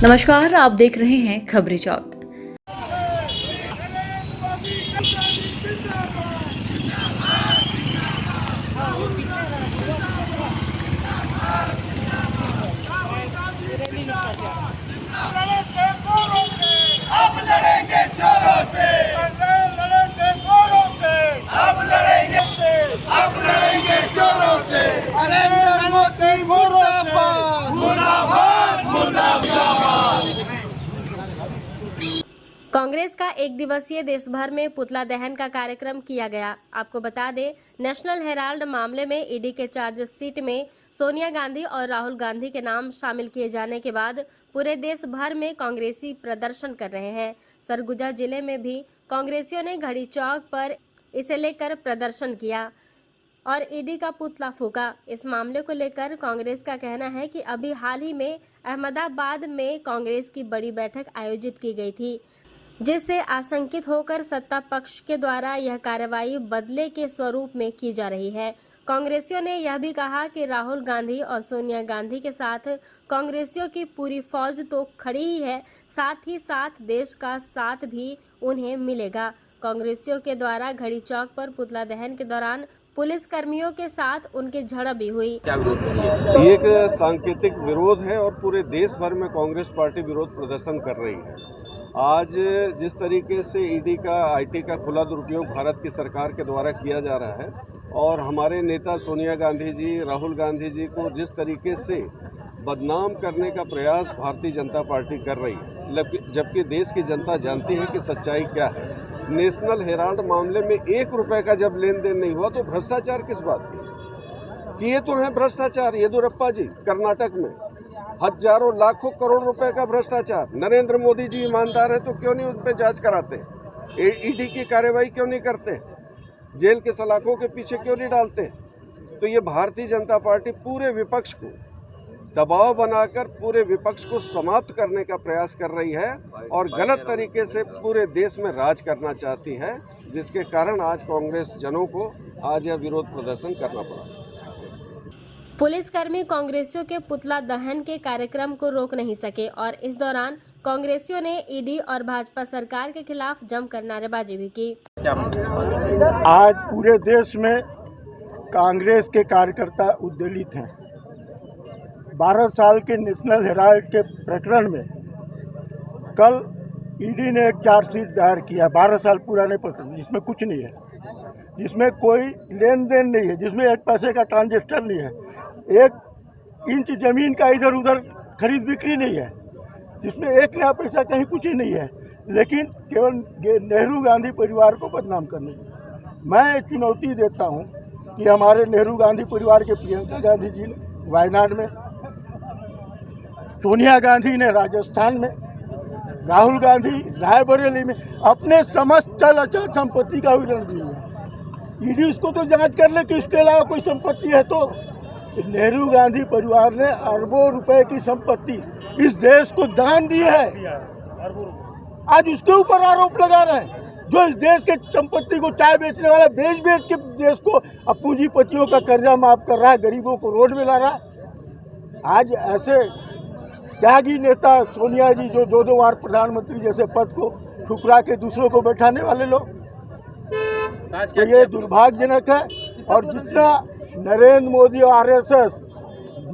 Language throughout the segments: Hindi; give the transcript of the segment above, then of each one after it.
नमस्कार, आप देख रहे हैं खबरी चौक। अब लड़ेंगे चोरों से, लड़ेंगे चोरों से, अब लड़ेंगे चोरों से। नरेंद्र मोदी मुर्दाबाद, मुर्दाबाद, मुर्दाबाद। कांग्रेस का एक दिवसीय देश भर में पुतला दहन का कार्यक्रम किया गया। आपको बता दें, नेशनल हेराल्ड मामले में ईडी के चार्जशीट में सोनिया गांधी और राहुल गांधी के नाम शामिल किए जाने के बाद पूरे देश भर में कांग्रेसी प्रदर्शन कर रहे हैं। सरगुजा जिले में भी कांग्रेसियों ने घड़ी चौक पर इसे लेकर प्रदर्शन किया और ईडी का पुतला फूका। इस मामले को लेकर कांग्रेस का कहना है कि अभी हाल ही में अहमदाबाद में कांग्रेस की बड़ी बैठक आयोजित की गई थी, जिससे आशंकित होकर सत्ता पक्ष के द्वारा यह कार्रवाई बदले के स्वरूप में की जा रही है। कांग्रेसियों ने यह भी कहा कि राहुल गांधी और सोनिया गांधी के साथ कांग्रेसियों की पूरी फौज तो खड़ी ही है, साथ ही साथ देश का साथ भी उन्हें मिलेगा। कांग्रेसियों के द्वारा घड़ी चौक पर पुतला दहन के दौरान पुलिस कर्मियों के साथ उनकी झड़प भी हुई। ये एक सांकेतिक विरोध है और पूरे देश भर में कांग्रेस पार्टी विरोध प्रदर्शन कर रही है। आज जिस तरीके से ईडी का आईटी का खुला दुरुपयोग भारत की सरकार के द्वारा किया जा रहा है और हमारे नेता सोनिया गांधी जी, राहुल गांधी जी को जिस तरीके से बदनाम करने का प्रयास भारतीय जनता पार्टी कर रही है, जबकि देश की जनता जानती है कि सच्चाई क्या है। नेशनल हेराल्ड मामले में 1 रुपए का जब लेन देन नहीं हुआ तो भ्रष्टाचार किस बात की? किए तो हैं भ्रष्टाचार येदुरप्पा जी कर्नाटक में, हजारों लाखों करोड़ रुपए का भ्रष्टाचार। नरेंद्र मोदी जी ईमानदार है तो क्यों नहीं उन पर जांच कराते? ईडी की कार्रवाई क्यों नहीं करते? जेल के सलाखों के पीछे क्यों नहीं डालते? तो ये भारतीय जनता पार्टी पूरे विपक्ष को दबाव बनाकर पूरे विपक्ष को समाप्त करने का प्रयास कर रही है और गलत तरीके से पूरे देश में राज करना चाहती है, जिसके कारण आज कांग्रेस जनों को आज यह विरोध प्रदर्शन करना पड़ा। पुलिसकर्मी कांग्रेसियों के पुतला दहन के कार्यक्रम को रोक नहीं सके और इस दौरान कांग्रेसियों ने ईडी और भाजपा सरकार के खिलाफ जमकर नारेबाजी भी की। आज पूरे देश में कांग्रेस के कार्यकर्ता उद्वेलित हैं। 12 साल के नेशनल हेराल्ड के प्रकरण में कल ईडी ने एक चार्जशीट दायर किया। 12 साल पुराने प्रकरण जिसमें कुछ नहीं है, जिसमें कोई लेन देन नहीं है, जिसमें एक पैसे का ट्रांजेक्शन नहीं है, 1 इंच जमीन का इधर उधर खरीद बिक्री नहीं है, जिसमें 1 नया पैसा कहीं कुछ ही नहीं है, लेकिन केवल नेहरू गांधी परिवार को बदनाम करने की। मैं चुनौती देता हूं कि हमारे नेहरू गांधी परिवार के प्रियंका गांधी जी ने वायनाड में, सोनिया गांधी ने राजस्थान में, राहुल गांधी रायबरेली में अपने समस्त चल अचल संपत्ति का विवरण दिए हैं। ईडी उसको तो जांच कर ले कि उसके अलावा कोई संपत्ति है तो। नेहरू गांधी परिवार ने अरबों रुपए की संपत्ति इस देश को दान दी है। आज उसके ऊपर आरोप लगा रहे हैं, जो इस देश के संपत्ति को चाय बेचने वाला बेच के देश को अब पूंजीपतियों का कर्जा माफ कर रहा है, गरीबों को रोड में ला रहा है। आज ऐसे त्यागी नेता सोनिया जी जो 2 बार प्रधानमंत्री जैसे पद को ठुकरा के दूसरों को बैठाने वाले लोग, तो ये दुर्भाग्यजनक है। और जितना नरेंद्र मोदी और आरएसएस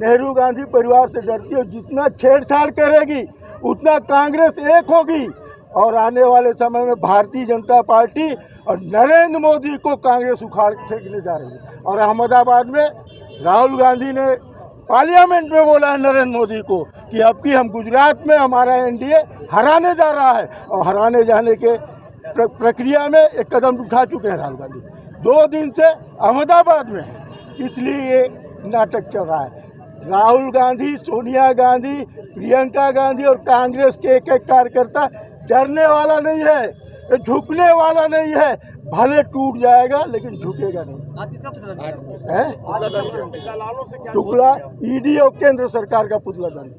नेहरू गांधी परिवार से डरती है, जितना छेड़छाड़ करेगी उतना कांग्रेस एक होगी और आने वाले समय में भारतीय जनता पार्टी और नरेंद्र मोदी को कांग्रेस उखाड़ फेंकने जा रही है। और अहमदाबाद में राहुल गांधी ने पार्लियामेंट में बोला है नरेंद्र मोदी को कि अब की हम गुजरात में हमारा एनडीए हराने जा रहा है, और हराने जाने के प्रक्रिया में एक कदम उठा चुके हैं राहुल गांधी। 2 दिन से अहमदाबाद में है, इसलिए ये नाटक चल रहा है। राहुल गांधी, सोनिया गांधी, प्रियंका गांधी और कांग्रेस के एक कार्यकर्ता डरने वाला नहीं है, झुकने वाला नहीं है। भले टूट जाएगा लेकिन झुकेगा नहीं। टुकड़ा ईडी और केंद्र सरकार का पुतला दहन।